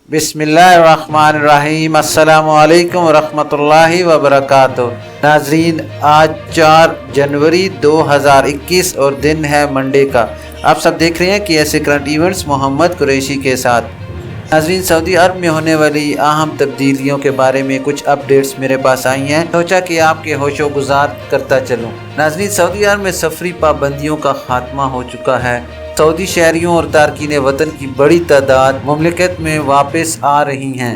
बिस्मिल्लाहिर्रहमानिर्रहीम। अस्सलामु अलैकुम वरहमतुल्लाहि वबरकातुहू। नाजरीन, आज 4 जनवरी 2021 और दिन है मंडे का। आप सब देख रहे हैं कि ऐसे करंट इवेंट्स मोहम्मद कुरैशी के साथ। नाजरीन, सऊदी अरब में होने वाली अहम तब्दीलियों के बारे में कुछ अपडेट्स मेरे पास आई हैं, सोचा कि आपके होशो गुजार करता चलूँ। नाजरीन, सऊदी अरब में सफरी पाबंदियों का खात्मा हो चुका है। सऊदी शहरियों और तारकीन वतन की बड़ी तादाद मुमलिकत में वापस आ रही हैं।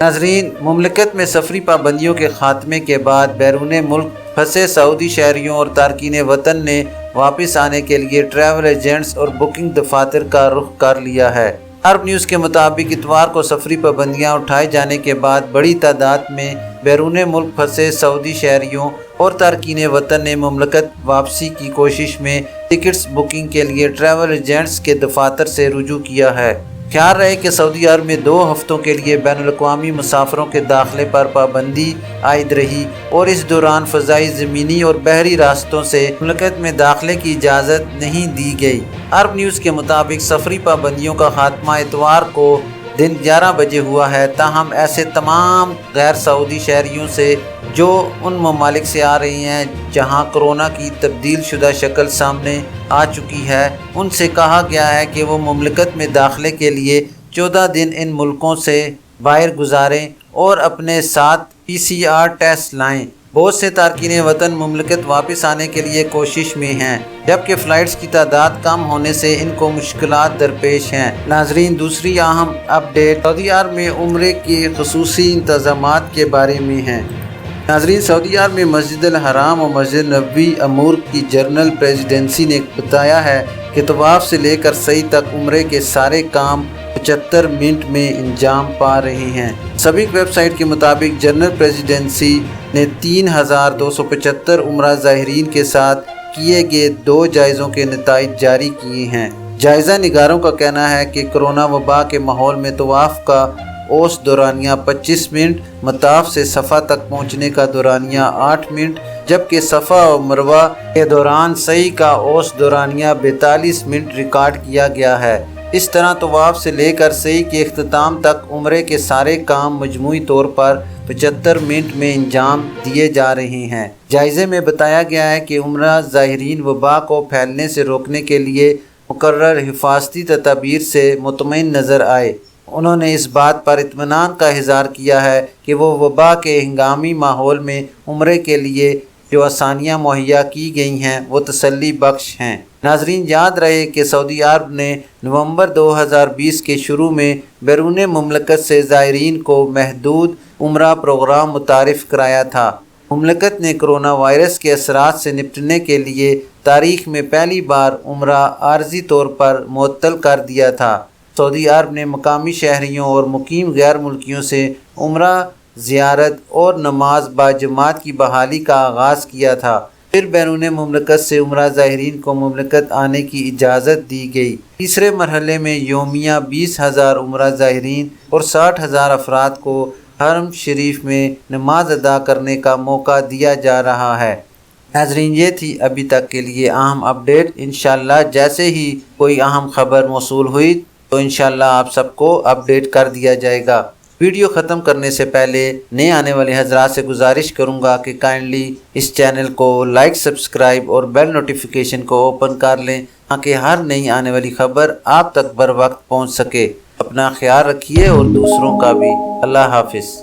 नाजरीन, मुमलिकत में सफरी पाबंदियों के खात्मे के बाद बैरून मुल्क फंसे सऊदी शहरियों और तारकीन वतन ने वापस आने के लिए ट्रैवल एजेंट्स और बुकिंग दफातर का रुख कर लिया है। अरब न्यूज़ के मुताबिक इतवार को सफरी पाबंदियाँ उठाए जाने के बाद बड़ी तादाद में बैरून मुल्क फंसे सऊदी शहरियों और तारकीन वतन ने मुमलिकत वापसी की कोशिश में टिकट्स बुकिंग के लिए ट्रैवल एजेंट्स के दफातर से रुजू किया है। ख्याल रहे कि सऊदी अरब में 2 हफ्तों के लिए बैनुल-अक़वामी मुसाफिरों के दाखिले पर पाबंदी आयद रही और इस दौरान फ़ज़ाई, ज़मीनी और बहरी रास्तों से मुमलिकत में दाखिले की इजाज़त नहीं दी गई। अरब न्यूज़ के मुताबिक सफरी पाबंदियों का खात्मा इतवार को दिन 11 बजे हुआ है। ताहम ऐसे तमाम गैर सऊदी शहरियों से जो उन ममालिक से आ रही हैं जहां कोरोना की तब्दील शुदा शक्ल सामने आ चुकी है, उनसे कहा गया है कि वो मुमलिकत में दाखिले के लिए 14 दिन इन मुल्कों से बाहर गुजारें और अपने साथ PCR टेस्ट लाएं। बहुत से तारकीन वतन मुमलिकत वापस आने के लिए कोशिश में हैं, जबकि फ़्लाइट्स की तादाद कम होने से इनको मुश्किलात दरपेश हैं। नाजरीन, दूसरी अहम अपडेट सऊदी अरब में उम्रे के ख़ुसूसी इंतज़ामात के बारे में है। नाजरीन, सऊदी अरब में मस्जिद अल हराम और मस्जिद नबवी अमूर की जनरल प्रेसिडेंसी ने बताया है कि तवाफ़ से लेकर सई तक उम्रे के सारे काम 75 मिनट में इंजाम पा रहे हैं। सभी वेबसाइट के मुताबिक जनरल प्रेसिडेंसी ने 3275 उम्रा ज़ाहिरीन के साथ किए गए 2 जायज़ों के नताइज जारी किए हैं। जायज़ा निगारों का कहना है कि कोरोना वबा के माहौल में तवाफ़ का औस दौरानिया 25 मिनट, मताफ से सफ़ा तक पहुँचने का दौरानिया 8 मिनट, जबकि सफ़ा और मरवा के दौरान सही का औस दौरानिया 42 मिनट रिकॉर्ड किया गया है। इस तरह तवाफ़ से लेकर सही के इख्तिताम तक उम्रे के सारे काम मजमूई तौर पर 75 मिनट में इंजाम दिए जा रहे हैं। जायज़े में बताया गया है कि उम्रा ज़ाहिरीन वबा को फैलने से रोकने के लिए मुकर्रर हिफाजती तदाबीर से मुतमईन नज़र आए। उन्होंने इस बात पर इत्मीनान का इज़हार किया है कि वो वबा के हंगामी माहौल में उम्रे के लिए जो आसानियाँ मुहैया की गई हैं वो तसल्ली बख्श हैं। नाजरीन, याद रहे कि सऊदी अरब ने नवंबर 2020 के शुरू में बैरून मुमलिकत से ज़ायरीन को महदूद उम्रा प्रोग्राम मुतारिफ़ कराया था। मुमलिकत ने कोरोना वायरस के असरात से निपटने के लिए तारीख़ में पहली बार उम्रा आर्जी तौर पर मुअत्तल कर दिया था। सऊदी अरब ने मकामी शहरियों और मुकीम गैर मुल्कियों से उम्रा ज़ियारत और नमाज बाजमात की बहाली का आगाज़ किया था। फिर बैरून मुमलिकत से उम्रा ज़ाहिरीन को मुमलिकत आने की इजाज़त दी गई। तीसरे मरहले में योमिया 20,000 उम्रा ज़ाहिरीन और 60,000 अफराद को हरम शरीफ में नमाज अदा करने का मौका दिया जा रहा है। नाज़रीन, ये थी अभी तक के लिए अहम अपडेट। इंशाअल्लाह जैसे ही कोई अहम खबर मौसूल हुई तो इंशाअल्लाह आप सबको अपडेट कर दिया जाएगा। वीडियो ख़त्म करने से पहले नए आने वाले हज़रात से गुजारिश करूंगा कि काइंडली इस चैनल को लाइक, सब्सक्राइब और बेल नोटिफिकेशन को ओपन कर लें ताकि हर नई आने वाली खबर आप तक बर वक्त पहुँच सके। अपना ख्याल रखिए और दूसरों का भी। अल्लाह हाफिज़।